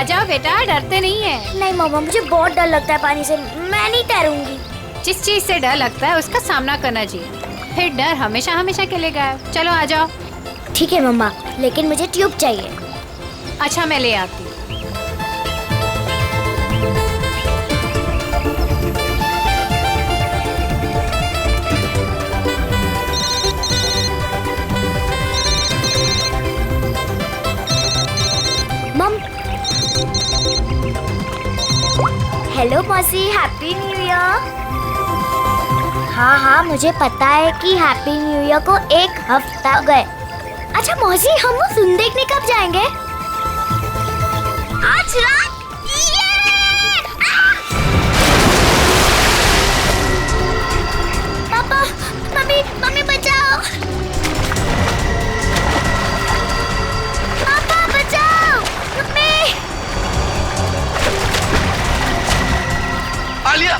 जाओ बेटा, डरते नहीं है। नहीं मम्मा, मुझे बहुत डर लगता है पानी से, मैं नहीं तैरूंगी। जिस चीज से डर लगता है उसका सामना करना चाहिए, फिर डर हमेशा हमेशा के लिए गायब। चलो आ जाओ। ठीक है मम्मा, लेकिन मुझे ट्यूब चाहिए। अच्छा मैं ले आती हूँ। हेलो मौसी, हैप्पी न्यू ईयर। हाँ, मुझे पता है कि हैप्पी न्यू ईयर को 1 हफ्ता हो गए। अच्छा मौसी, हम वो फिल्म देखने कब जाएंगे? आज रात। पापा, मम्मी बचाओ। पापा बचाओ, मम्मी। आलिया!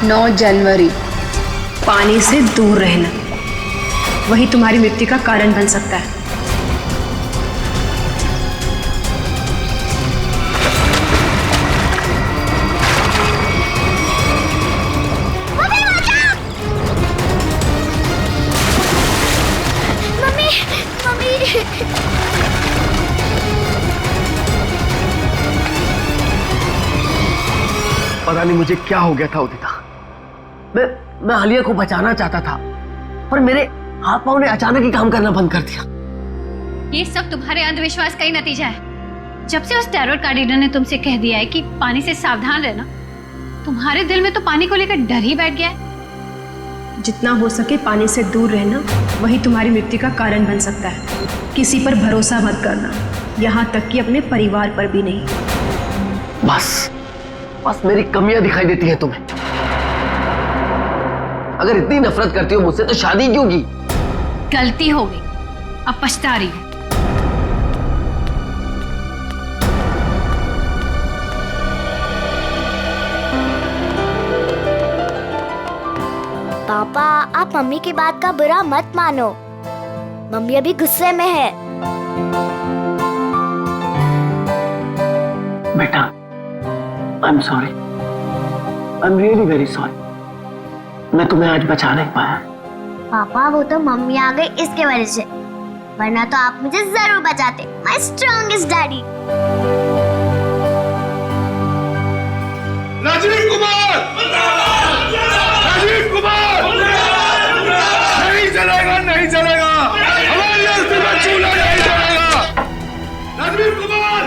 9 जनवरी, पानी से दूर रहना वही तुम्हारी मृत्यु का कारण बन सकता है। पता नहीं मुझे क्या हो गया था उदिता। मैं आलिया को बचाना चाहता था, पर मेरे हाथ पांव ने अचानक ही काम करना बंद कर दिया। ये सब तुम्हारे अंधविश्वास का ही नतीजा है। जब से उस टैरोट कार्डिनर ने तुमसे कह दिया है कि पानी से सावधान रहना, तुम्हारे दिल में तो पानी को लेकर डर ही बैठ गया है। जितना हो सके पानी से दूर रहना वही तुम्हारी मृत्यु का कारण बन सकता है। किसी पर भरोसा मत करना, यहाँ तक कि अपने परिवार पर भी नहीं। बस मेरी कमियां दिखाई देती हैं तुम्हें। अगर इतनी नफरत करती हो मुझसे तो शादी क्यों की? गलती हो गई, अब पछता रही हूँ। पापा, आप मम्मी की बात का बुरा मत मानो। मम्मी अभी गुस्से में है। बेटा, I'm sorry. I'm really very sorry. मैं तुम्हें आज बचा नहीं पाया। पापा, वो तो मम्मी आ गई इसके वजह से, वरना तो आप मुझे जरूर बचाते। My strongest daddy. Rajiv Kumar! Rajeev Kumar! नहीं चलेगा, नहीं चलेगा। हमारी अस्थिर में चूल्हा नहीं चलेगा। राजीव कुमार!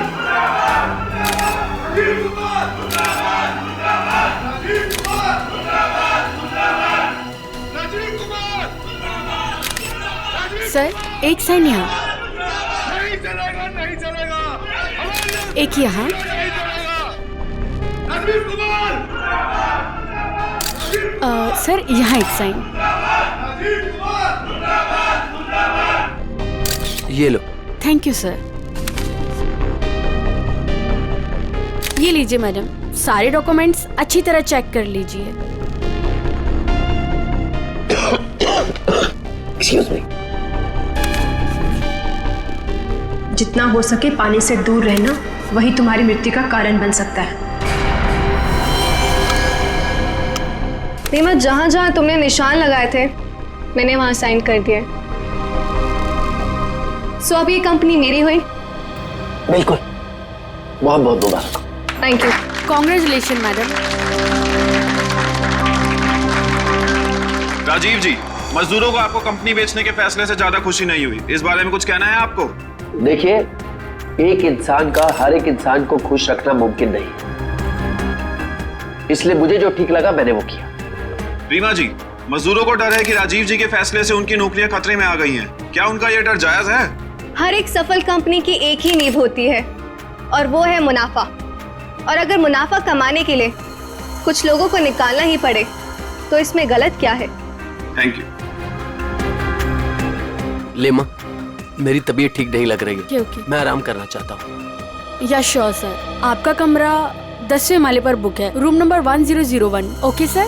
राजीव कुमार! राजीव कुमार! राजीव कुमार! सर, एक साइन यहाँ, नहीं चलेगा, नहीं चलेगा। हमारी एक यहाँ। नहीं चलेगा। राजीव कुमार! सर यहाँ एक साइन। ये लो। Thank you sir. ये लीजिए मैडम, सारे डॉक्यूमेंट्स अच्छी तरह चेक कर लीजिए। Excuse me. जितना हो सके पानी से दूर रहना वही तुम्हारी मृत्यु का कारण बन सकता है। रीमा, जहाँ जहाँ तुमने निशान लगाए थे मैंने वहाँ साइन कर दिए। सो अब ये कंपनी मेरी हुई। बिल्कुल, बहुत बहुत मुबारक। Thank you. Congratulation madam. Rajiv ji, मजदूरों को आपको कंपनी बेचने के फैसले से ज्यादा खुशी नहीं हुई, इस बारे में कुछ कहना है आपको? देखिए, एक इंसान का हर एक इंसान को खुश रखना मुमकिन नहीं, इसलिए मुझे जो ठीक लगा मैंने वो किया। रीमा जी, मजदूरों को डर है कि राजीव जी के फैसले से उनकी नौकरियां खतरे में आ गई हैं। क्या उनका ये डर जायज है? हर एक सफल कंपनी की एक ही नींव होती है और वो है मुनाफा। और अगर मुनाफा कमाने के लिए कुछ लोगों को निकालना ही पड़े तो इसमें गलत क्या है? Thank you. लेमा, मेरी तबीयत ठीक नहीं लग रही है। ओके। मैं आराम करना चाहता हूँ। या श्योर सर, आपका कमरा 10वें माले पर बुक है, room number 1001। Okay sir.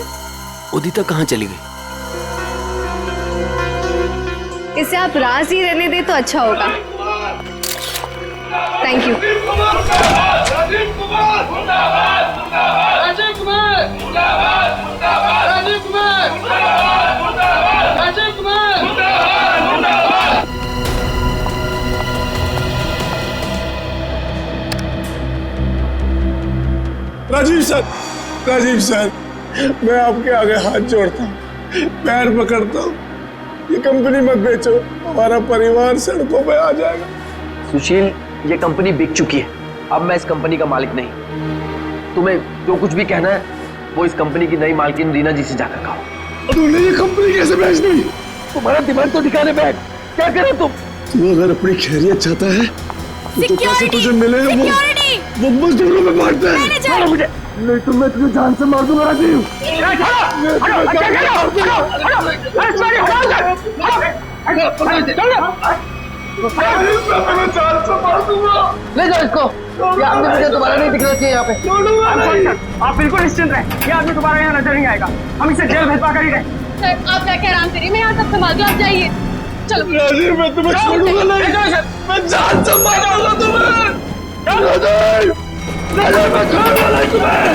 Udita कहाँ चली गई? इसे आप राज ही रहने दें तो अच्छा होगा। Thank you. Rajeev Kumar Rajeev Kumar Rajeev Kumar Rajeev Kumar. Rajeev sir, मैं आपके आगे हाथ जोड़ता हूँ, पैर पकड़ता हूँ, ये कंपनी मत बेचो, हमारा परिवार सड़कों पे आ जाएगा। सुशील, ये कंपनी बिक चुकी है, अब मैं इस कंपनी का मालिक नहीं। तुम्हें जो कुछ भी कहना है वो इस कंपनी की नई मालकिन रीना जी से जाकर कहो। तुमने ये कंपनी कैसे बेच दी? तुम्हारा दिमाग तो ठिकाने पे है, क्या करे तुम? तू अगर अपनी खैरियत चाहता है तो पैसे तुझे मिले वो मजदूरों में बांटते हैं। मुझे नहीं तो मैं तुझे जान से मार दूंगा राजीव। ले जाओ इसको, ये आदमी मुझे दोबारा नहीं दिखना चाहिए यहाँ पे। आप बिल्कुल निश्चिंत रहें, ये आदमी दोबारा यहाँ नजर नहीं आएगा। हम इसे जेल भिजवा कर ही रहे। सर आप जाके आराम करिए, मैं यहाँ सब संभाल दूँ, आप जाइए। चलो राजीव, मैं तुम्हें छोड़ूंगा नहीं, मैं जान से मारूंगा तुम्हें। राजीव, राजीव, मैं छोड़ूंगा नहीं तुम्हें।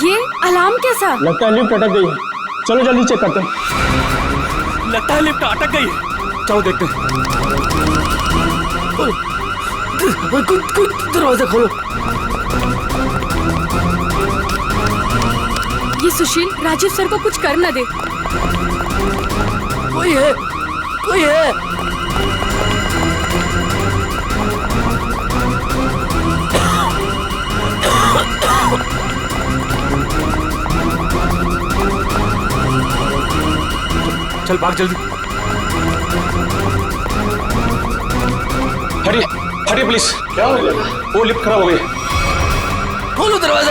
ये अलार्म कैसा? लगता है लिफ्ट अटक गई है, चलो जल्दी चेक करते हैं। लगता है लिफ्ट अटक गई है, चलो देखते हैं। दरवाजा खोलो। ये सुशील राजीव सर को कुछ कर न दे। कोई है, कोई है। चल भाग जल्दी। हटिए हटिए प्लीज, वो लिफ्ट खराब हो गई। खोलो दरवाजा।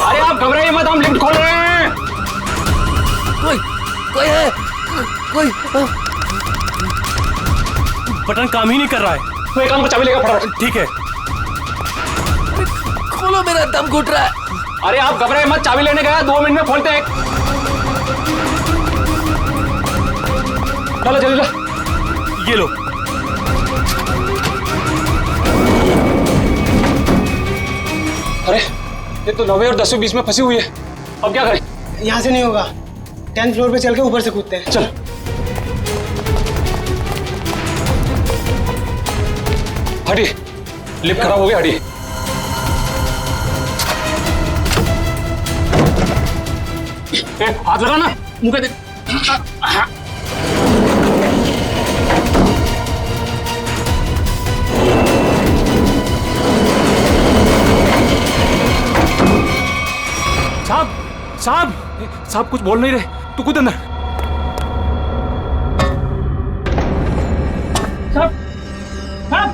अरे आप घबराइए मत, हम लिफ्ट खोल रहे हैं। कोई है, कोई। बटन काम ही नहीं कर रहा है, तो एक काम को चाबी लेगा फटाफट। ठीक है, खोलो, मेरा दम घुट रहा है। अरे आप घबराइए मत, चाबी लेने गया, 2 मिनट में खोलते हैं। चलो जल्दी ला, ये लो। अरे ये तो 9वीं और 10वीं बीच में फंसी हुई है, अब क्या करें? यहाँ से नहीं होगा, 10th फ्लोर पे चल के ऊपर से कूदते हैं। चल। हटिए, लिफ्ट खराब हो गया, हटिए। हाथ लगा ना मुंह पे। साहब साहब साहब कुछ बोल नहीं रहे, तू कूद अंदर। साहब साहब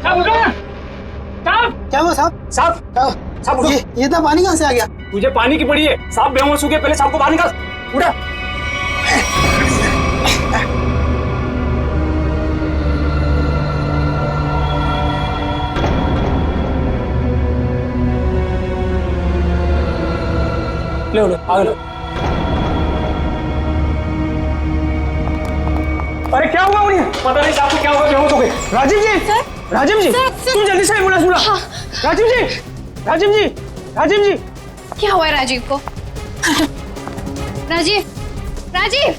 साहब उठो ना। साहब क्या हुआ साहब? साहब साहब उठो। ये इतना पानी कहाँ से आ गया? तुझे पानी की पड़ी है, साहब बेहोश हो गए, पहले साहब को बाहर निकाल। उठा। ले लो, आगे लो। अरे क्या हुआ उन्हें? पता नहीं साहब को क्या हुआ, बेहोश हो गए। राजीव जी, सर, राजीव जी, तुम जल्दी से एम्बुलेंस बुलाओ। हाँ। राजीव जी, राजीव जी, राजीव जी। क्या हुआ है राजीव को? राजीव, राजीव।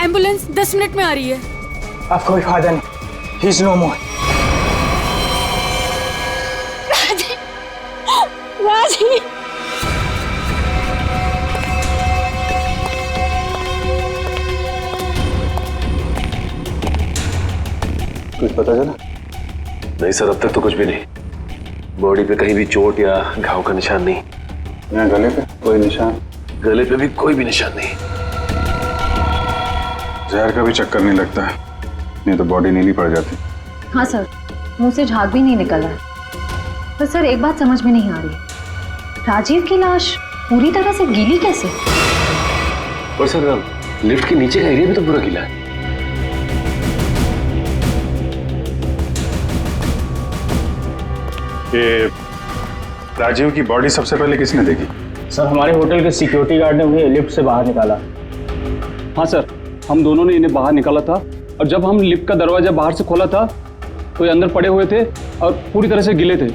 एम्बुलेंस 10 मिनट में आ रही है। अब कोई फायदा नहीं, ही इज नो मोर। राजीव, कुछ पता चला? नहीं सर, अब तक तो कुछ भी नहीं। बॉडी पे कहीं भी चोट या घाव का निशान नहीं। यहाँ गले पे कोई निशान? गले पे भी कोई भी निशान नहीं। जहर का भी चक्कर नहीं लगता है, नहीं तो बॉडी नीली पड़ जाती। हाँ सर, मुंह से झाग भी नहीं निकल रहा है। पर सर एक बात समझ में नहीं आ रही, राजीव की लाश पूरी तरह से गीली कैसे? और सर लिफ्ट के नीचे का एरिया भी तो पूरा गीला है। ये राजीव की बॉडी सबसे पहले किसने देखी? सर हमारे होटल के सिक्योरिटी गार्ड ने उन्हें लिफ्ट से बाहर निकाला। हाँ सर, हम दोनों ने इन्हें बाहर निकाला था और जब हम लिफ्ट का दरवाजा बाहर से खोला था तो ये अंदर पड़े हुए थे और पूरी तरह से गिले थे।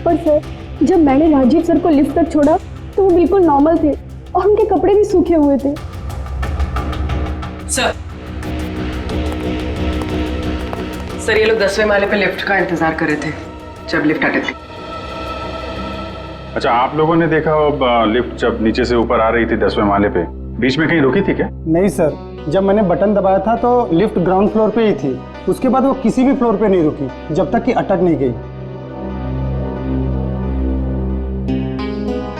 पर सर जब मैंने राजीव सर को लिफ्ट तक छोड़ा तो वो बिल्कुल नॉर्मल थे और उनके कपड़े भी सूखे हुए थे। सर ये लोग 10वें माले पे लिफ्ट का इंतजार कर रहे थे जब लिफ्ट अटकी। अच्छा, आप लोगों ने देखा लिफ्ट जब नीचे से ऊपर आ रही थी 10वें माले पे, बीच में कहीं रुकी थी क्या? नहीं सर, जब मैंने बटन दबाया था तो लिफ्ट ग्राउंड फ्लोर पे ही थी। उसके बाद वो किसी भी फ्लोर पे नहीं रुकी जब तक कि अटक नहीं गई।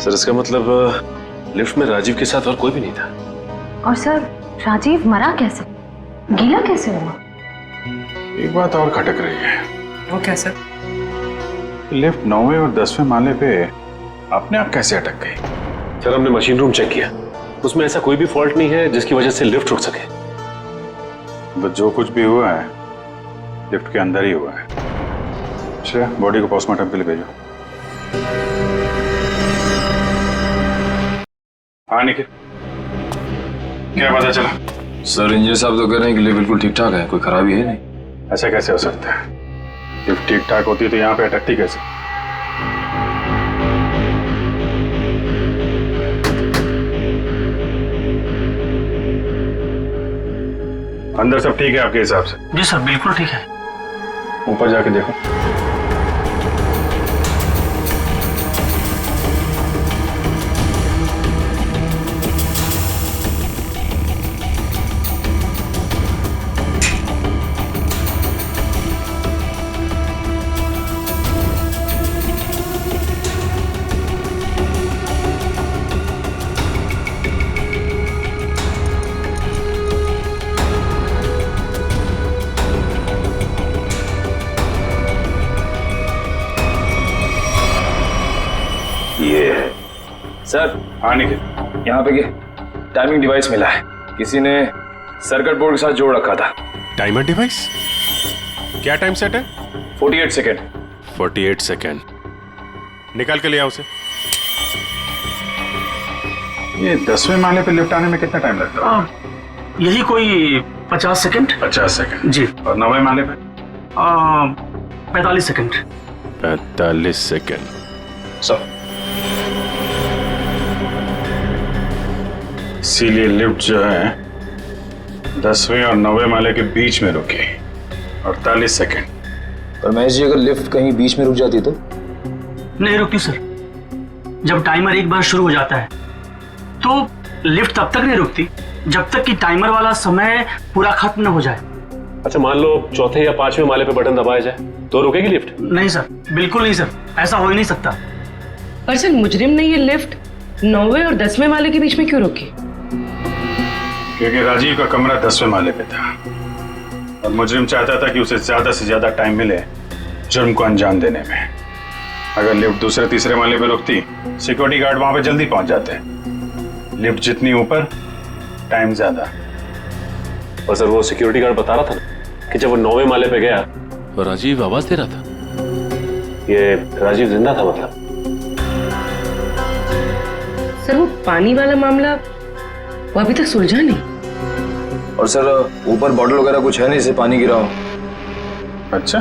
सर इसका मतलब लिफ्ट में राजीव के साथ और कोई भी नहीं था। और सर राजीव मरा कैसे, गीला कैसे हुआ? एक बात और खटक रही है। वो क्या सर? लिफ्ट 9वें और 10वें माले पे अपने आप कैसे अटक गई? सर हमने मशीन रूम चेक किया, उसमें ऐसा कोई भी फॉल्ट नहीं है जिसकी वजह से लिफ्ट रुक सके। बस जो कुछ भी हुआ है लिफ्ट के अंदर ही हुआ है। अच्छा, बॉडी को पोस्टमार्टम के लिए भेजो। हाँ निखिल, क्या पता चला? सर इंजीनियर साहब तो कह रहे हैं कि लिफ्ट बिल्कुल ठीक ठाक है, कोई खराबी है नहीं। ऐसा कैसे हो सकता है? लिफ्ट ठीक ठाक होती तो यहाँ पे अटकती कैसे? अंदर सब ठीक है आपके हिसाब से? जी सर बिल्कुल ठीक है। ऊपर जाके देखो। सर हाँ निखिल, यहाँ पे टाइमिंग डिवाइस मिला है, किसी ने सर्किट बोर्ड के साथ जोड़ रखा था। Timer device? क्या टाइम सेट है? 48 सेकेंड। 48 सेकेंड। निकाल के ले आओ उसे। ये 10वें माले पे लिफ्ट आने में कितना टाइम लगता है? यही कोई 50 सेकंड। 50 सेकेंड जी। और 9वें माले पे? 45 सेकंड। 45 सेकेंड। सर इसीलिए लिफ्ट जो है 10वें और 9वें माले के बीच में रुकी 48 सेकेंड। पर महेश जी, अगर लिफ्ट कहीं बीच में रुक जाती तो? नहीं रुकती सर। जब टाइमर एक बार शुरू हो जाता है तो लिफ्ट तब तक नहीं रुकती जब तक कि टाइमर वाला समय पूरा खत्म न हो जाए। अच्छा, मान लो 4थे या 5वें माले पे बटन दबाया जाए तो रुकेगी लिफ्ट? नहीं सर, बिल्कुल नहीं सर, ऐसा हो ही नहीं सकता। पर सर मुजरिम ने ये लिफ्ट 9वें और 10वें माले के बीच में क्यों रोकी? क्योंकि राजीव का कमरा 10वें माले पे था और मुजरिम चाहता था कि उसे ज्यादा से ज्यादा टाइम मिले जुर्म को अंजाम देने में। अगर लिफ्ट दूसरे तीसरे माले पे रुकती, सिक्योरिटी गार्ड वहां पे जल्दी पहुंच जाते। लिफ्ट जितनी ऊपर, टाइम ज्यादा। और सर वो सिक्योरिटी गार्ड बता रहा था ना कि जब वो 9वें माले पे गया तो राजीव आवाज दे रहा था। ये राजीव जिंदा था मतलब? सर वो पानी वाला मामला वो अभी तक सुलझा नहीं। और सर ऊपर बॉटल वगैरह कुछ है नहीं जिससे पानी गिरा हो। अच्छा,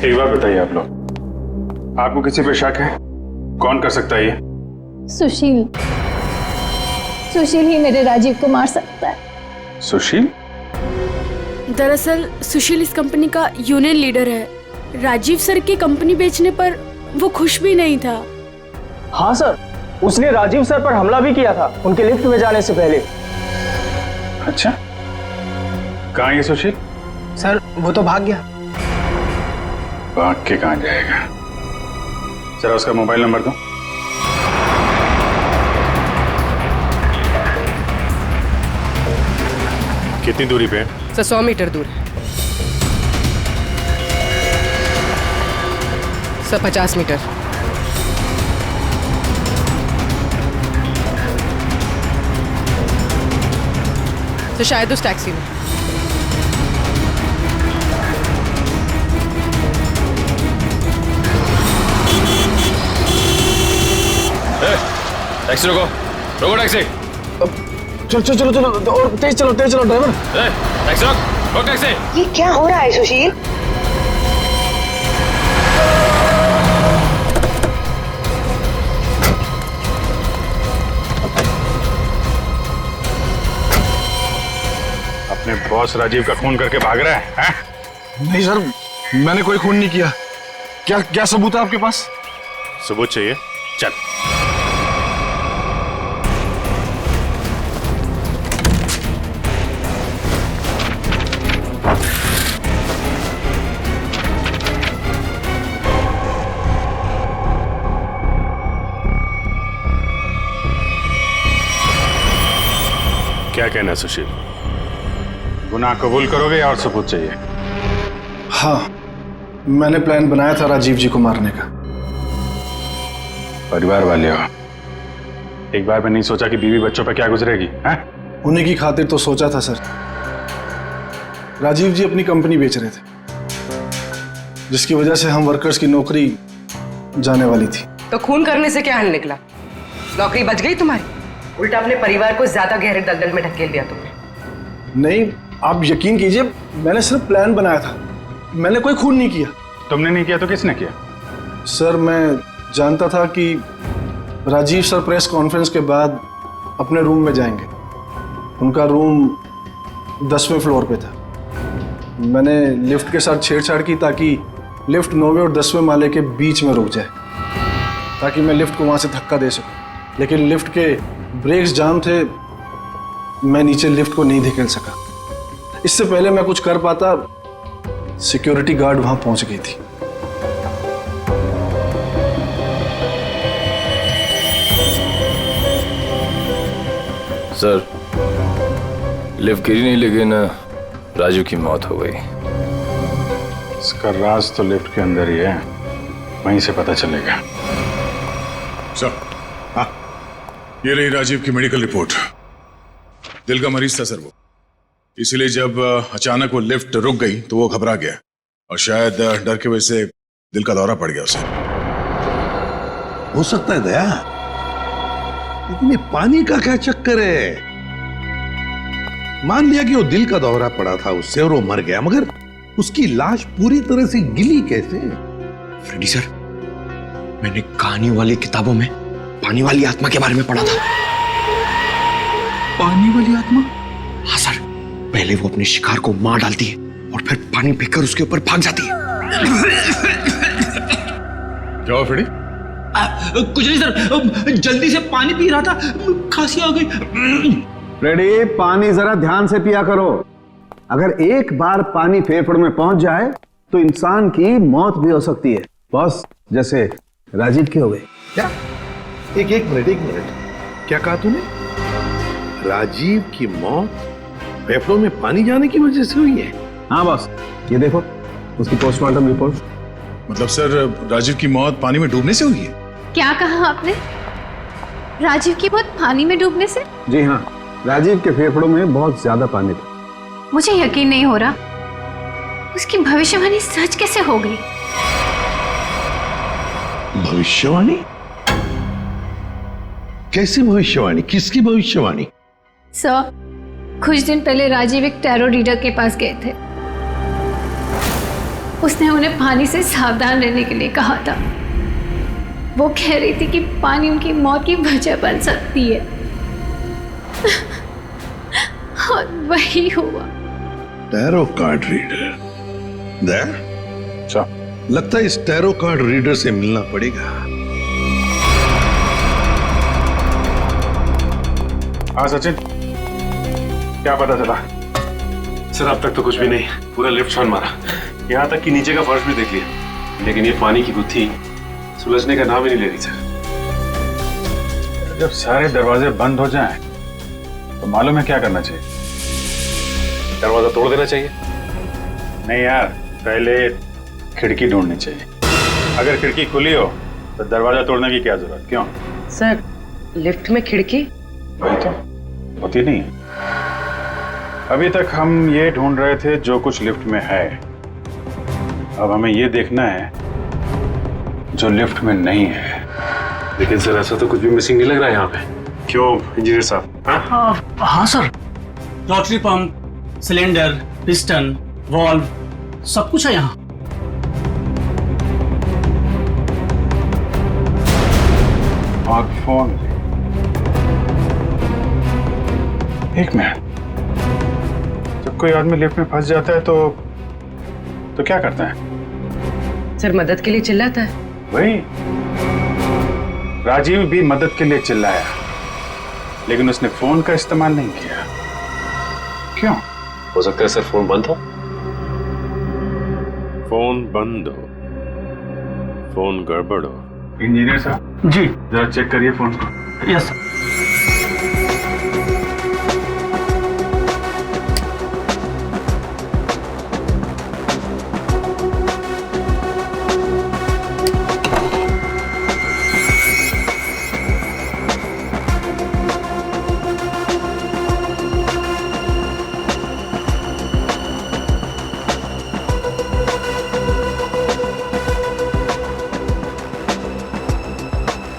एक बात बताइए आप लोग, आपको किसी पे शक है? कौन कर सकता है ये? सुशील। सुशील ही मेरे राजीव को मार सकता है। सुशील? दरअसल सुशील इस कंपनी का यूनियन लीडर है। राजीव सर की कंपनी बेचने पर वो खुश भी नहीं था। हाँ सर, उसने राजीव सर पर हमला भी किया था उनके लिफ्ट में जाने से पहले। अच्छा, कहाँ है ये सुशील? सर वो तो भाग गया। भाग के कहाँ जाएगा? जरा उसका मोबाइल नंबर दो। कितनी दूरी पे है? सर 100 मीटर दूर है। Sir 50 metre. तो शायद उस टैक्सी में। टैक्सी रोको, रोको टैक्सी। चलो चलो चलो चलो और तेज चलो ड्राइवर। टैक्सी रोक टैक्सी। ये क्या हो रहा है सुशील? अपने बॉस राजीव का खून करके भाग रहा है, हैं? नहीं सर, मैंने कोई खून नहीं किया। क्या सबूत है आपके पास? सबूत चाहिए? चल। क्या कहना है सुशील? गुनाह कबूल करोगे या और सबूत चाहिए? हाँ, मैंने प्लान बनाया था राजीव जी को मारने का। परिवार वाले हो, एक बार में नहीं सोचा कि बीवी बच्चों पे क्या गुजरेगी, हैं? उन्हीं की खातिर तो सोचा था सर। राजीव जी अपनी कंपनी बेच रहे थे, जिसकी वजह से हम वर्कर्स की नौकरी जाने वाली थी। तो खून करने से क्या हल निकला? नौकरी बच गई तुम्हारी? उल्टा अपने परिवार को ज्यादा गहरे दलदल में ढकेल दिया तुमने। नहीं, आप यकीन कीजिए, मैंने सिर्फ प्लान बनाया था, मैंने कोई खून नहीं किया। तुमने नहीं किया तो किसने किया? सर, मैं जानता था कि राजीव सर प्रेस कॉन्फ्रेंस के बाद अपने रूम में जाएंगे। उनका रूम 10वें फ्लोर पे था। मैंने लिफ्ट के साथ छेड़छाड़ की ताकि लिफ्ट 9वें और 10वें माले के बीच में रुक जाए, ताकि मैं लिफ्ट को वहाँ से धक्का दे सकूं। लेकिन लिफ्ट के ब्रेक्स जाम थे, मैं नीचे लिफ्ट को नहीं धकेल सका। इससे पहले मैं कुछ कर पाता, सिक्योरिटी गार्ड वहाँ पहुँच गई थी। सर, लिफ्ट गिरी नहीं लेकिन राजू की मौत हो गई। इसका राज तो लिफ्ट के अंदर ही है, वहीं से पता चलेगा। सर, हाँ, ये रही राजीव की मेडिकल रिपोर्ट। दिल का मरीज था सर वो, इसीलिए जब अचानक वो लिफ्ट रुक गई तो वो घबरा गया और शायद डर की वजह से दिल का दौरा पड़ गया उसे। हो सकता है दया, लेकिन ये पानी का क्या चक्कर है? मान लिया कि वो दिल का दौरा पड़ा था उससे और वो मर गया, मगर उसकी लाश पूरी तरह से गिली कैसे? फ्रेडी सर, मैंने कहानियों वाली किताबों में पानी वाली आत्मा के बारे में पढ़ा था। पानी वाली आत्मा? हाँ सर, पहले वो अपने शिकार को मार डालती है और फिर पानी फेंककर उसके ऊपर भाग जाती है। क्या हुआ फ्रेडी? कुछ नहीं सर, जल्दी से पानी पी रहा था, खांसी आ गई। फ्रेडी, पानी जरा ध्यान से पिया करो। अगर एक बार पानी फेफड़ों में पहुंच जाए तो इंसान की मौत भी हो सकती है, बॉस, जैसे राजीव की हो गई। क्या? एक मिनट, क्या कहा तूने? राजीव की मौत फेफड़ों में पानी जाने की वजह से हुई है? हाँ बॉस, ये देखो उसकी पोस्टमार्टम रिपोर्ट। मतलब सर, राजीव की मौत पानी में डूबने से हुई है? क्या कहा आपने? राजीव की मौत पानी में डूबने से? जी हाँ, राजीव के फेफड़ों में बहुत ज्यादा पानी था। मुझे यकीन नहीं हो रहा, उसकी भविष्यवाणी सच कैसे हो गई? भविष्यवाणी? कैसी भविष्यवाणी? किसकी भविष्यवाणी? सर, कुछ दिन पहले राजीव एक टैरो रीडर के पास गए थे। उसने उन्हें पानी से सावधान रहने के लिए कहा था। वो कह रही थी कि पानी उनकी मौत की वजह बन सकती है। और वही हुआ। Tarot card reader? लगता है इस टैरो कार्ड रीडर से मिलना पड़ेगा। हाँ सचिन, क्या पता चला? सर, अब तक तो कुछ भी नहीं, पूरा लिफ्ट छान मारा, यहाँ तक कि नीचे का फर्श भी देख लिया, लेकिन ये पानी की गुत्थी सुलझने का नाम ही नहीं ले रही सर। जब सारे दरवाजे बंद हो जाएं, तो मालूम है क्या करना चाहिए? दरवाजा तोड़ देना चाहिए? नहीं यार, पहले खिड़की ढूंढनी चाहिए। अगर खिड़की खुली हो तो दरवाजा तोड़ने की क्या जरूरत? क्यों सर, लिफ्ट में खिड़की? वही तो होती नहीं है। अभी तक हम ये ढूंढ रहे थे जो कुछ लिफ्ट में है। अब हमें ये देखना है जो लिफ्ट में नहीं है। लेकिन सर ऐसा तो कुछ भी मिसिंग नहीं लग रहा है यहाँ पे। क्यों इंजीनियर साहब? हाँ sir, rotary pump, cylinder, piston, valve, सब कुछ है यहाँ। और फोन। एक मिनट, जब कोई आदमी लिफ्ट में फंस जाता है तो क्या करता है? सर मदद के लिए चिल्लाता है। वही, राजीव भी मदद के लिए चिल्लाया, लेकिन उसने फोन का इस्तेमाल नहीं किया। क्यों? हो सकता है सर फोन बंद हो। फोन बंद हो, फोन गड़बड़ हो। इंजीनियर साहब जी, जरा चेक करिए फोन को। Yes sir.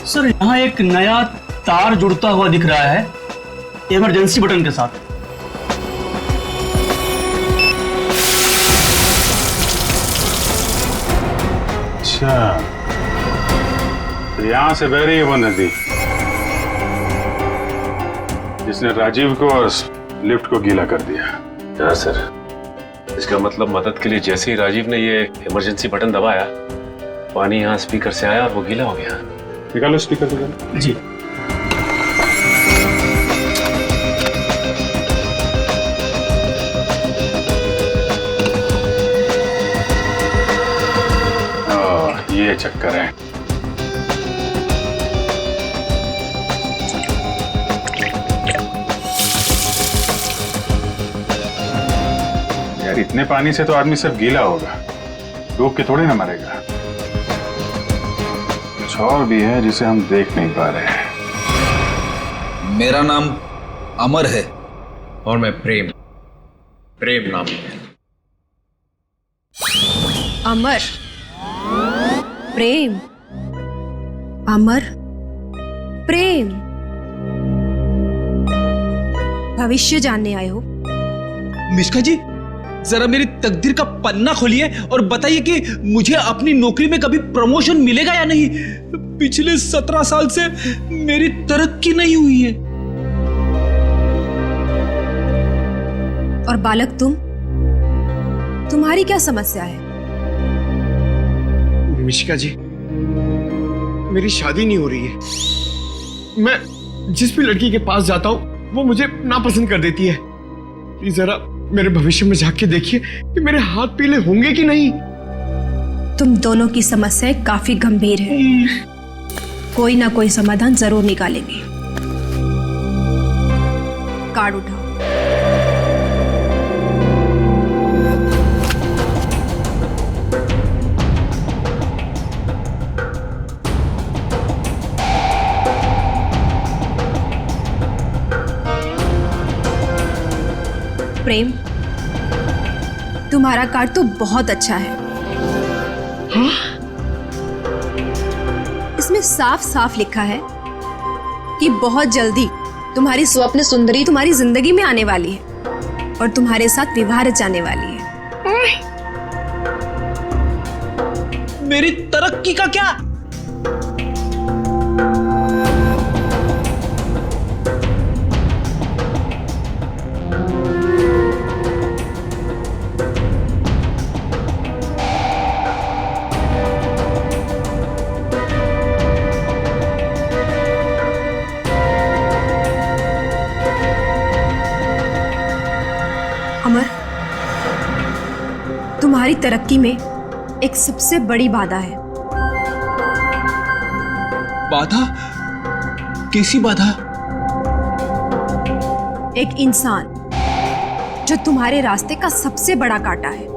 सर यहाँ एक नया तार जुड़ता हुआ दिख रहा है इमरजेंसी बटन के साथ। अच्छा, तो यहां से बह रही है वो नदी जिसने राजीव को और लिफ्ट को गीला कर दिया। हाँ सर, इसका मतलब मदद के लिए जैसे ही राजीव ने ये इमरजेंसी बटन दबाया, पानी यहाँ स्पीकर से आया और वो गीला हो गया। निकालो स्पीकर को। जी। ये चक्कर है। यार इतने पानी से तो आदमी सब गीला होगा, डूब के थोड़ी ना मरेगा। कुछ और भी है जिसे हम देख नहीं पा रहे हैं। मेरा नाम अमर है और मैं प्रेम नाम है। अमर, प्रेम, अमर, प्रेम। भविष्य जानने आए हो? मिश्का जी, जरा मेरी तकदीर का पन्ना खोलिए और बताइए कि मुझे अपनी नौकरी में कभी प्रमोशन मिलेगा या नहीं। पिछले 17 साल से मेरी तरक्की नहीं हुई है। और बालक तुम्हारी क्या समस्या है? मिशिका जी, मेरी शादी नहीं हो रही है। मैं जिस भी लड़की के पास जाता हूँ वो मुझे नापसंद कर देती है। प्लीज जरा मेरे भविष्य में झांक के देखिए कि मेरे हाथ पीले होंगे कि नहीं। तुम दोनों की समस्याएं काफी गंभीर है, कोई ना कोई समाधान जरूर निकालेंगे। कार्ड उठाओ। प्रेम, तुम्हारा कार्ड तो बहुत अच्छा है। हाँ? इसमें साफ साफ लिखा है कि बहुत जल्दी तुम्हारी स्वप्न सुंदरी तुम्हारी जिंदगी में आने वाली है और तुम्हारे साथ विवाह रचाने वाली है। मेरी तरक्की का क्या? अमर, तुम्हारी तरक्की में एक सबसे बड़ी बाधा है। बाधा? कैसी बाधा? एक इंसान जो तुम्हारे रास्ते का सबसे बड़ा कांटा है।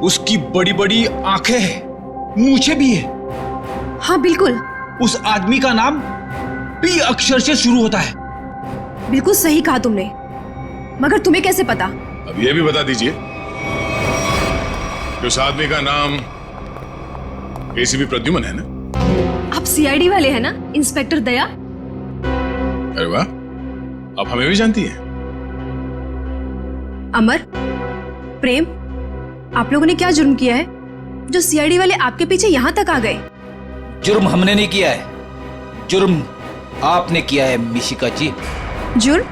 उसकी बड़ी बड़ी आंखें हैं, मूछें भी है। हाँ बिल्कुल, उस आदमी का नाम पी अक्षर से शुरू होता है। बिल्कुल सही कहा तुमने, मगर तुम्हें कैसे पता? अब ये भी बता दीजिए कि उस आदमी का नाम एसीपी प्रद्युमन है ना? आप सीआईडी वाले हैं ना, इंस्पेक्टर दया? अरे वाह, आप हमें भी जानती हैं। अमर, प्रेम, आप लोगों ने क्या जुर्म किया है जो सीआईडी वाले आपके पीछे यहां तक आ गए? जुर्म हमने नहीं किया है, जुर्म आपने किया है मिशिका जी। जुर्म?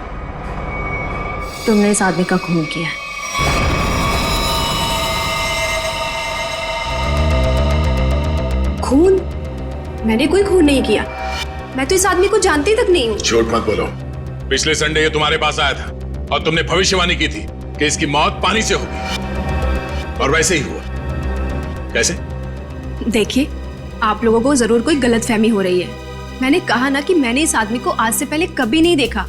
तुमने इस आदमी का खून किया है। खून? मैंने कोई खून नहीं किया। मैं तो इस आदमी को जानती तक नहीं हूँ। झूठ मत बोलो। पिछले संडे ये तुम्हारे पास आया था और तुमने भविष्यवाणी की थी कि इसकी मौत पानी से होगी, और वैसे ही हुआ। कैसे? देखिए, आप लोगों को जरूर कोई गलतफहमी हो रही है। मैंने कहा ना कि मैंने इस आदमी को आज से पहले कभी नहीं देखा।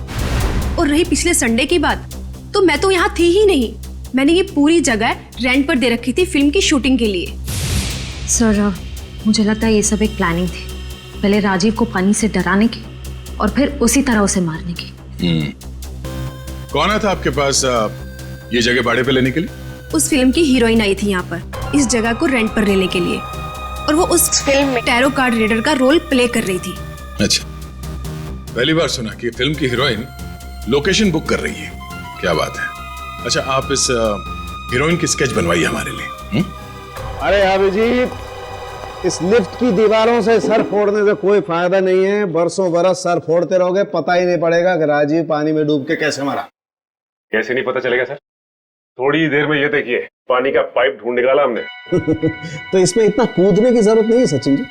और रही पिछले संडे की बात, तो मैं तो यहाँ थी ही नहीं। मैंने ये पूरी जगह रेंट पर दे रखी थी फिल्म की शूटिंग के लिए। सर, मुझे लगता है ये सब एक प्लानिंग थी, पहले राजीव को पानी से डराने की और फिर उसी तरह उसे मारने की। कौन आया था आपके पास ये जगह भाड़े पे लेने के लिए? उस फिल्म की हीरोइन आई थी यहाँ पर इस जगह को रेंट पर लेने के लिए, और वो उस फिल्म में टैरो कार्ड रीडर का रोल प्ले कर रही थी। अच्छा, पहली बार सुना कि फिल्म की हीरोइन लोकेशन बुक कर रही है। क्या बात है। अच्छा, आप इस हीरोइन की स्केच बनवाइए हमारे लिए। अरे अभिजीत, इस लिफ्ट की दीवारों से सर फोड़ने से कोई फायदा नहीं है। बरसों बरस सर फोड़ते रहोगे, पता ही नहीं पड़ेगा कि राजीव पानी में डूब के कैसे मरा। कैसे नहीं पता चलेगा सर? थोड़ी देर में ये देखिए, पानी का पाइप ढूंढ निकाला हमने। तो इसमें इतना कूदने की जरूरत नहीं है सचिन जी,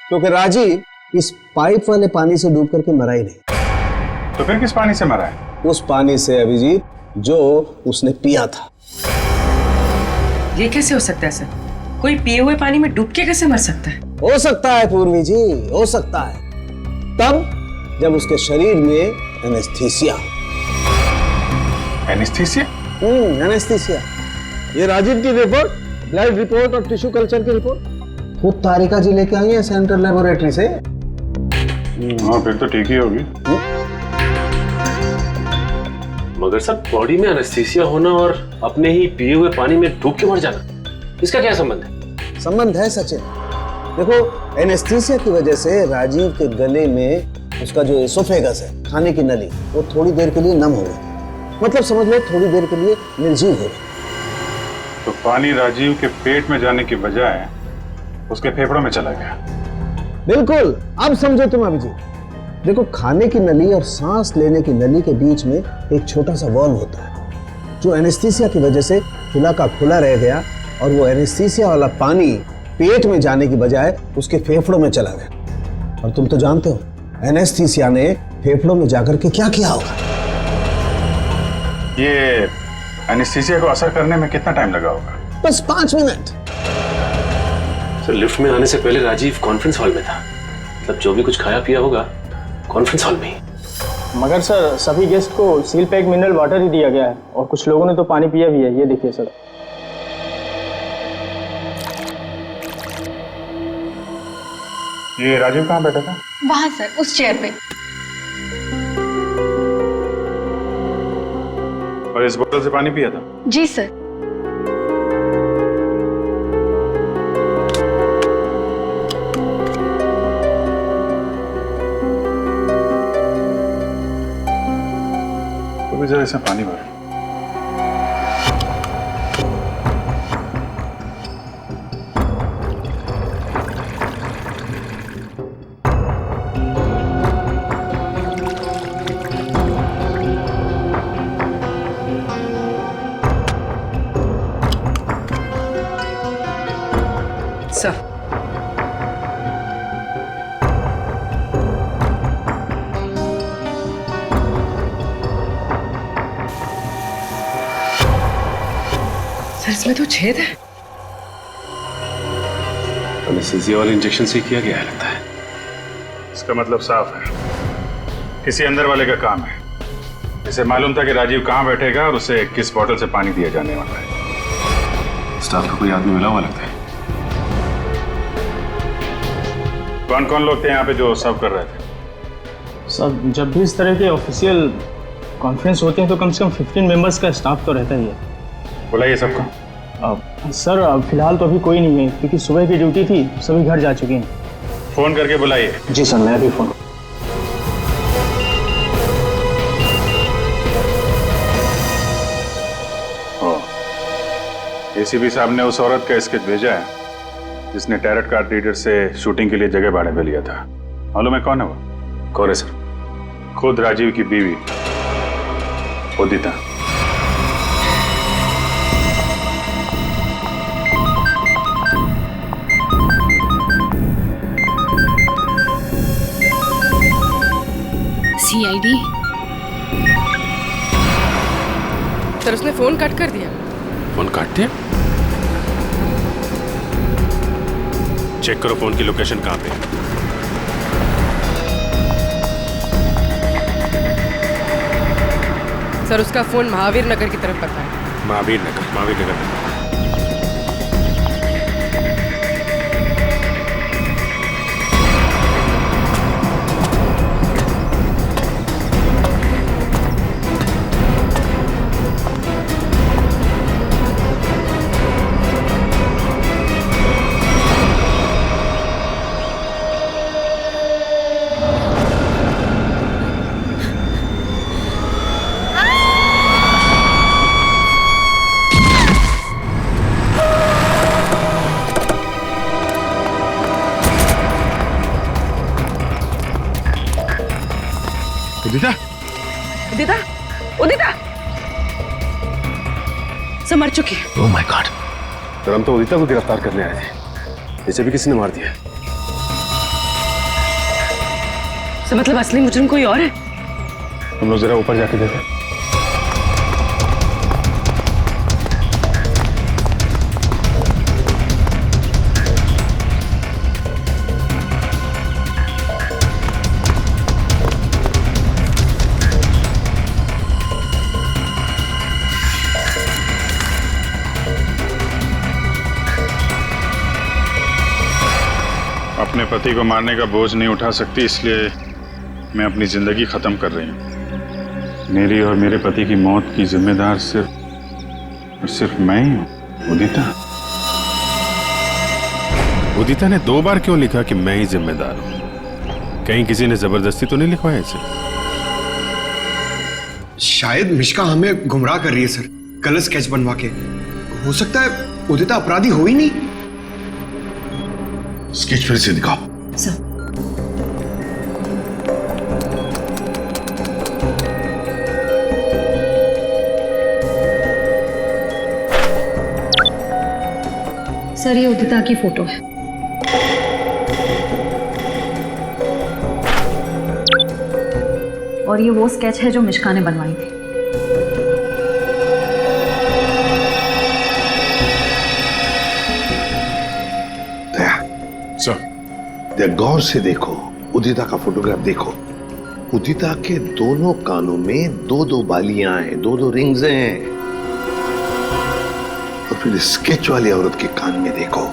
क्योंकि राजीव इस पाइप वाले पानी से डूब करके मरा ही नहीं। तो फिर किस पानी से मरा है? उस पानी से अभिजीत जो उसने पिया था। ये कैसे हो सकता है सर? कोई पिए हुए पानी में डूब के कैसे मर सकता है? हो सकता है पूर्वी जी, हो सकता है, तब जब उसके शरीर में एनेस्थीसिया। एनेस्थीसिया? एनेस्थीसिया। ये राजीव की रिपोर्ट, ब्लड रिपोर्ट और टिश्यू कल्चर की रिपोर्ट खुद तारिका जी लेके आई है सेंट्रल लेबोरेटरी से। हाँ, फिर तो ठीक ही होगी। मगर सर, बॉडी में एनेस्थीसिया होना और अपने ही पिए हुए पानी में डूब के मर जाना, इसका क्या संबंध है? संबंध है सचिन। देखो, एनेस्थीसिया की वजह से राजीव के गले में उसका जो एसोफेगस है, खाने की नली, वो थोड़ी देर के लिए नम हो गई। मतलब समझ लो थोड़ी देर के लिए निर्जीव हो गई। तो पानी राजीव के पेट में जाने की बजाय उसके फेफड़ों में चला गया। बिल्कुल, अब समझो तुम अभिजीत। देखो, खाने की नली और सांस लेने की नली के बीच में एक छोटा सा वॉल्व होता है, जो एनेस्थीसिया की वजह से खुला का खुला रह गया, और वो एनेस्थीसिया वाला पानी पेट में जाने की बजाय उसके फेफड़ों में चला गया। और तुम तो जानते हो एनेस्थीसिया ने फेफड़ों में जाकर के क्या किया होगा। ये एनेस्थीसिया को असर करने में कितना टाइम लगा होगा? बस 5 मिनट। सर, लिफ्ट में आने से पहले राजीव कॉन्फ्रेंस हॉल में था, मतलब जो भी कुछ खाया पिया होगा कॉन्फ्रेंस हॉल में ही। मगर सर, सभी गेस्ट को सील पैक मिनरल वाटर ही दिया गया है, और कुछ लोगों ने तो पानी पिया भी है। ये देखिए सर। ये राजीव कहाँ बैठा था? वहां सर, उस चेयर पे। और इस बोतल से पानी पिया था? जी सर। तो भी जरा इसमें पानी भर। सर, इसमें तो छेद है। एनेस्थीसिया वाले इंजेक्शन से किया गया है लगता है। इसका मतलब साफ है, किसी अंदर वाले का काम है। इसे मालूम था कि राजीव कहाँ बैठेगा और उसे किस बोतल से पानी दिया जाने वाला है। स्टाफ का कोई आदमी मिला हुआ लगता है। कौन कौन लोग थे यहाँ पे जो सर्व कर रहे थे? सर जब भी इस तरह के ऑफिशियल कॉन्फ्रेंस होते हैं तो कम से कम 15 मेंबर्स का स्टाफ तो रहता ही है। बुलाइए सबको। सर फिलहाल तो अभी कोई नहीं है क्योंकि सुबह की ड्यूटी थी, सभी घर जा चुके हैं। फोन करके बुलाइए। जी सर, मैं अभी फोन। एसीपी साहब ने उस औरत का स्केच भेजा है जिसने टैरट कार्ड रीडर से शूटिंग के लिए जगह भाड़े पे लिया था। मालूम है कौन है वो? कौन है सर? खुद राजीव की बीवी उदिता। सीआईडी। सर उसने फोन कट कर दिया। फोन काट दिया? चेक करो फोन की लोकेशन कहाँ पे है। सर उसका फोन महावीर नगर की तरफ पता है। महावीर नगर में। उदिता? उदिता? उदिता? सब मर चुकी है। Oh my God. तो हम तो उदिता को गिरफ्तार करने आए थे, इसे भी किसी ने मार दिया। सर मतलब असली मुजरिम कोई और है? हम लोग जरा ऊपर जाके देखें। अपने पति को मारने का बोझ नहीं उठा सकती, इसलिए मैं अपनी जिंदगी खत्म कर रही हूँ। मेरी और मेरे पति की मौत की जिम्मेदार सिर्फ मैं ही हूँ। उदिता ने 2 बार क्यों लिखा कि मैं ही जिम्मेदार हूँ? कहीं किसी ने जबरदस्ती तो नहीं लिखवाया इसे? शायद मिश्का हमें गुमराह कर रही है सर, गलत स्केच बनवा के। हो सकता है उदिता अपराधी हो ही नहीं। स्केच फिर से दिखाओ। सर सर ये उदिता की फोटो है। और ये वो स्केच है जो मिश्का ने बनवाई थी। गौर से देखो, उदिता का फोटोग्राफ देखो। उदिता के दोनों कानों में 2-2 बालियां हैं, 2-2 रिंग्स हैं। और फिर स्केच वाली औरत के कान में देखो,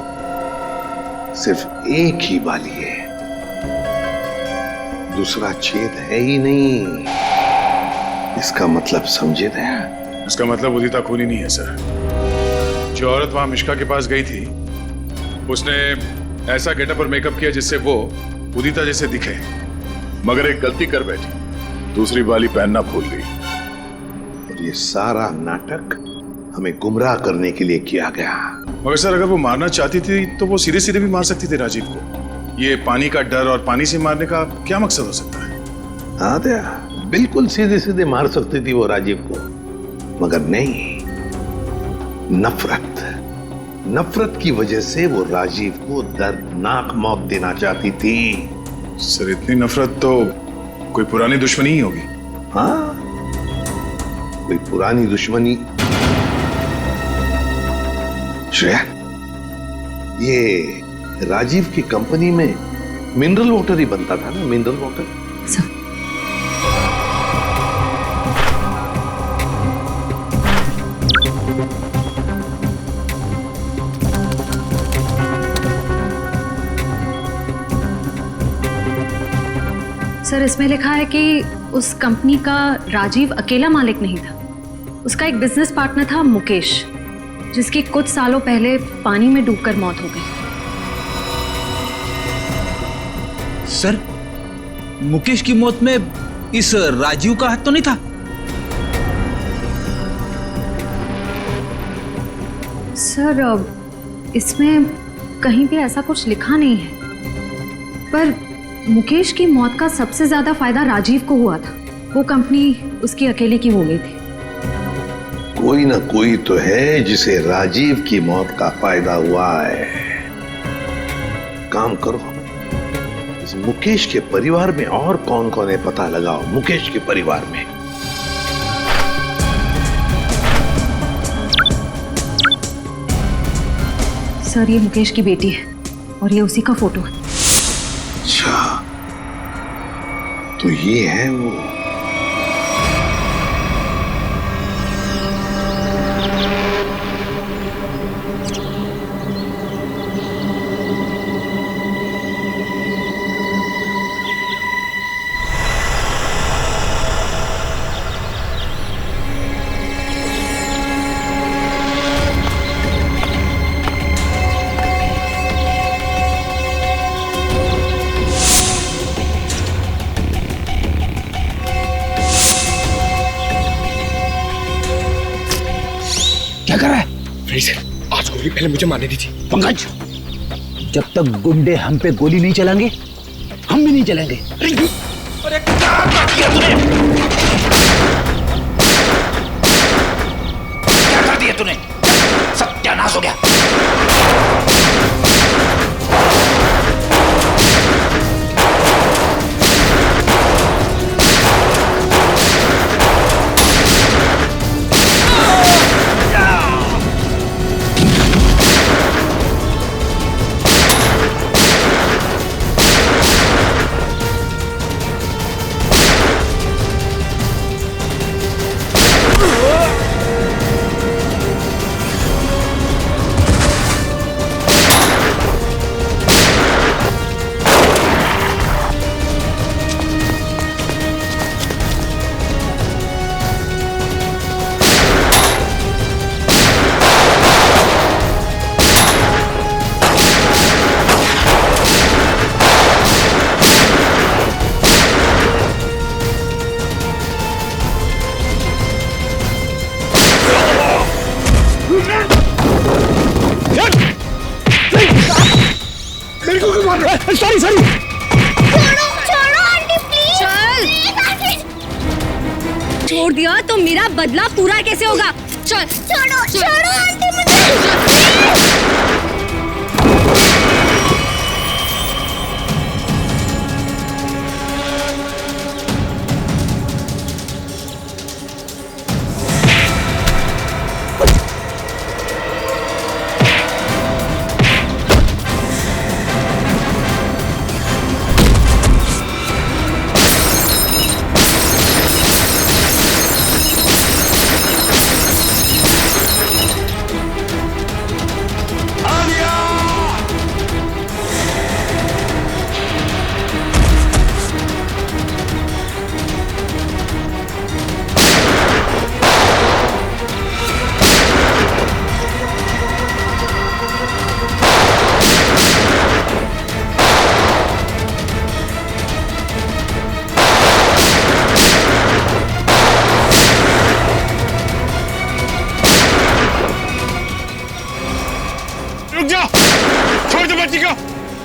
सिर्फ एक ही बाली है, दूसरा छेद है ही नहीं। इसका मतलब समझे दया? इसका मतलब उदिता खूनी नहीं है सर। जो औरत वहां मिश्का के पास गई थी उसने ऐसा गेटअप और मेकअप किया जिससे वो उदिता जैसे दिखे, मगर एक गलती कर बैठी, दूसरी बाली पहनना भूल गई। और ये सारा नाटक हमें गुमराह करने के लिए किया गया। मगर सर अगर वो मारना चाहती थी तो वो सीधे सीधे भी मार सकती थी राजीव को। ये पानी का डर और पानी से मारने का क्या मकसद हो सकता है? हाँ दया, बिल्कुल सीधे सीधे मार सकती थी वो राजीव को, मगर नहीं, नफरत की वजह से वो राजीव को दर्दनाक मौत देना चाहती थी। सर इतनी नफरत तो कोई पुरानी दुश्मनी ही होगी। हाँ, कोई पुरानी दुश्मनी। श्रेया, ये राजीव की कंपनी में मिनरल वाटर ही बनता था ना, मिनरल वाटर। सर इसमें लिखा है कि उस कंपनी का राजीव अकेला मालिक नहीं था, उसका एक बिजनेस पार्टनर था मुकेश, जिसकी कुछ सालों पहले पानी में डूबकर मौत हो गई। सर, मुकेश की मौत में इस राजीव का हाथ तो नहीं था? सर इसमें कहीं भी ऐसा कुछ लिखा नहीं है, पर मुकेश की मौत का सबसे ज्यादा फायदा राजीव को हुआ था। वो कंपनी उसकी अकेले की हो गई थी। कोई ना कोई तो है जिसे राजीव की मौत का फायदा हुआ है। काम करो, इस मुकेश के परिवार में और कौन कौन है पता लगाओ। मुकेश के परिवार में सर ये मुकेश की बेटी है और ये उसी का फोटो है। अच्छा, तो ये है वो। क्या कर रहा है? फ्रीजर, आज गोली पहले मुझे मारने दीजिए। पंकज, जब तक गुंडे हम पे गोली नहीं चलाएंगे, हम भी नहीं चलेंगे। अरे क्या किया तूने? क्या कर दिया तूने? सत्यानाश हो गया। सॉरी सॉरी, छोड़ो आंटी प्लीज। छोड़ दिया तो मेरा बदला पूरा कैसे होगा? चल छोड़ो छोड़ो आंटी मुझे।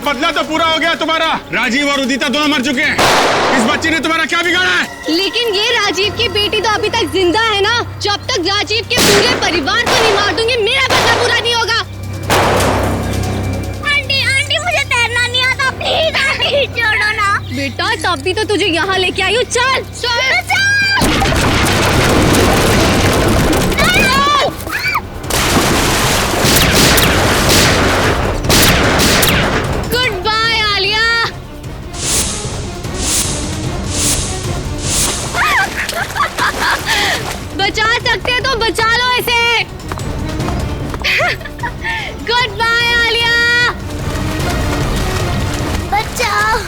बदला तो पूरा हो गया तुम्हारा। राजीव और उदिता दोनों मर चुके हैं। इस बच्ची ने तुम्हारा क्या बिगाड़ा है? लेकिन ये राजीव की बेटी तो अभी तक जिंदा है ना। जब तक राजीव के पूरे परिवार को नहीं मार दूंगी, मेरा बदला पूरा नहीं होगा। आंटी आंटी मुझे तैरना नहीं आता, प्लीज आंटी छोड़ो ना। बेटा तब भी तो तुझे यहाँ लेके आई हूँ। चल चल बचा सकते हैं तो बचा लो इसे। Good bye Alia. बचाओ।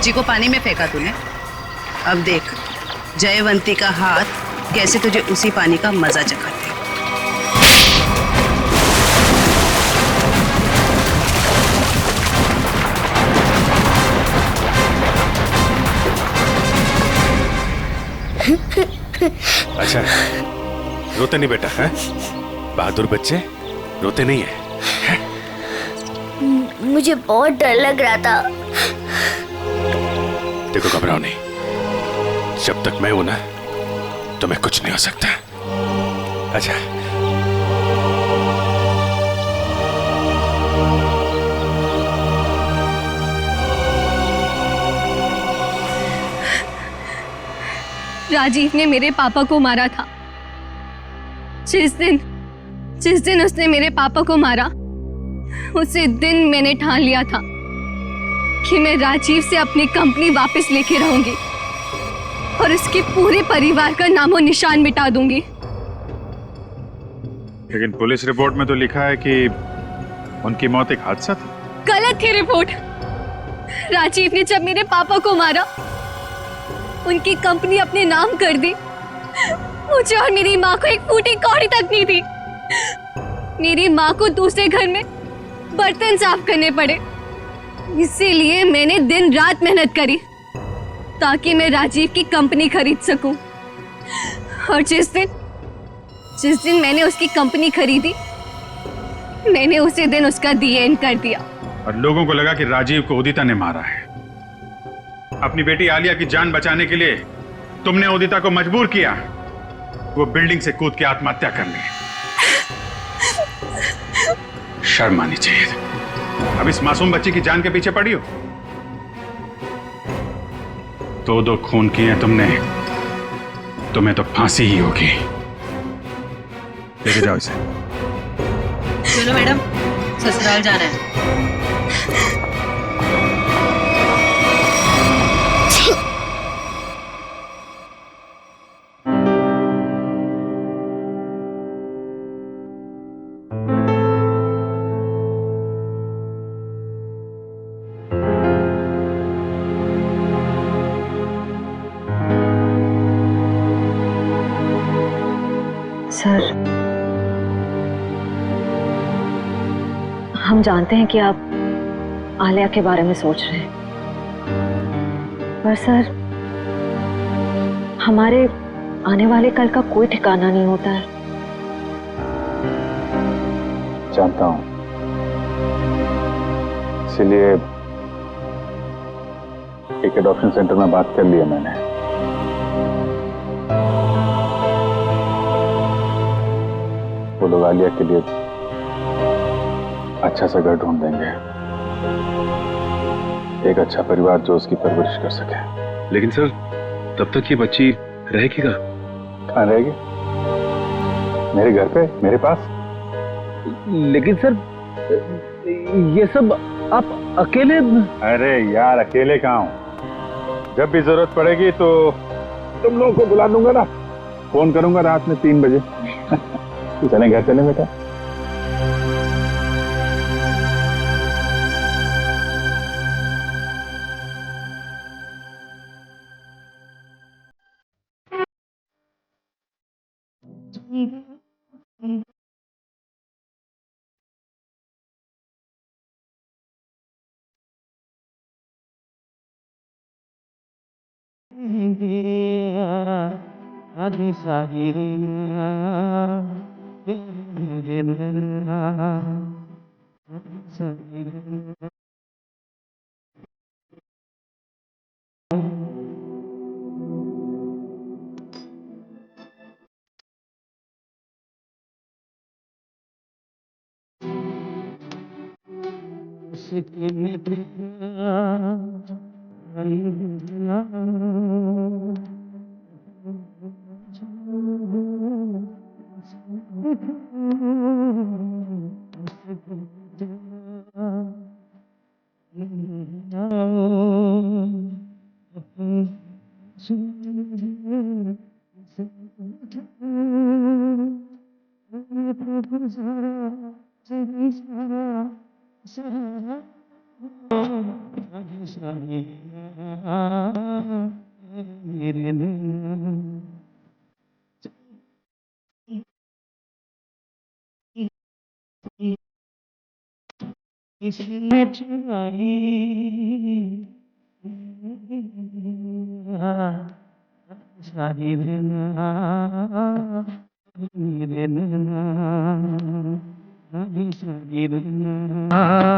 बच्ची को पानी में फेंका तूने। अब देख जयवंती का हाथ कैसे तुझे उसी पानी का मजा चखाते। अच्छा रोते नहीं बेटा है? बहादुर बच्चे रोते नहीं है? मुझे बहुत डर लग रहा था। देखो घबराओ नहीं, जब तक मैं हूं ना तुम्हें कुछ नहीं हो सकता। अच्छा राजीव ने मेरे पापा को मारा था। जिस दिन उसने मेरे पापा को मारा, उसी दिन मैंने ठान लिया था कि मैं राजीव से अपनी कंपनी वापस लेके रहूंगी और उसके पूरे परिवार का नामो निशान मिटा दूंगी। लेकिन पुलिस रिपोर्ट में तो लिखा है कि उनकी मौत एक हादसा थी। गलत थी रिपोर्ट। राजीव ने जब मेरे पापा को मारा, उनकी कंपनी अपने नाम कर दी। मुझे और मेरी माँ को एक फूटी कौड़ी तक नहीं दी। मेरी माँ को दूसरे घर में बर्तन साफ करने पड़े। इसीलिए मैंने दिन रात मेहनत करी ताकि मैं राजीव की कंपनी खरीद सकूं। और जिस दिन मैंने उसकी कंपनी खरीदी, मैंने उसी दिन उसका दी एंड कर दिया। और लोगों को लगा कि राजीव को उदिता ने मारा है। अपनी बेटी आलिया की जान बचाने के लिए तुमने उदिता को मजबूर किया वो बिल्डिंग से कूद के आत्महत्या करने। शर्म आनी चाहिए। अब इस मासूम बच्ची की जान के पीछे पड़ी हो। दो खून किए तुमने, तुम्हें तो फांसी ही होगी। लेके जाओ इसे। चलो मैडम, ससुराल जाना है। सर, हम जानते हैं कि आप आलिया के बारे में सोच रहे हैं, पर सर हमारे आने वाले कल का कोई ठिकाना नहीं होता है। जानता हूं, इसीलिए एक एडॉप्शन सेंटर में बात कर लिया मैंने। वो लोग आलिया के लिए अच्छा सा घर ढूंढ देंगे, एक अच्छा परिवार जो उसकी परवरिश कर सके। लेकिन सर तब तक ये बच्ची रहेगी कहाँ रहेगी? मेरे घर पे, मेरे पास। लेकिन सर ये सब आप अकेले? अरे यार अकेले कहाँ हूं? जब भी जरूरत पड़ेगी तो तुम लोगों को बुला दूंगा ना, फोन करूंगा रात में 3 बजे। चलें घर चलें बेटा। Ah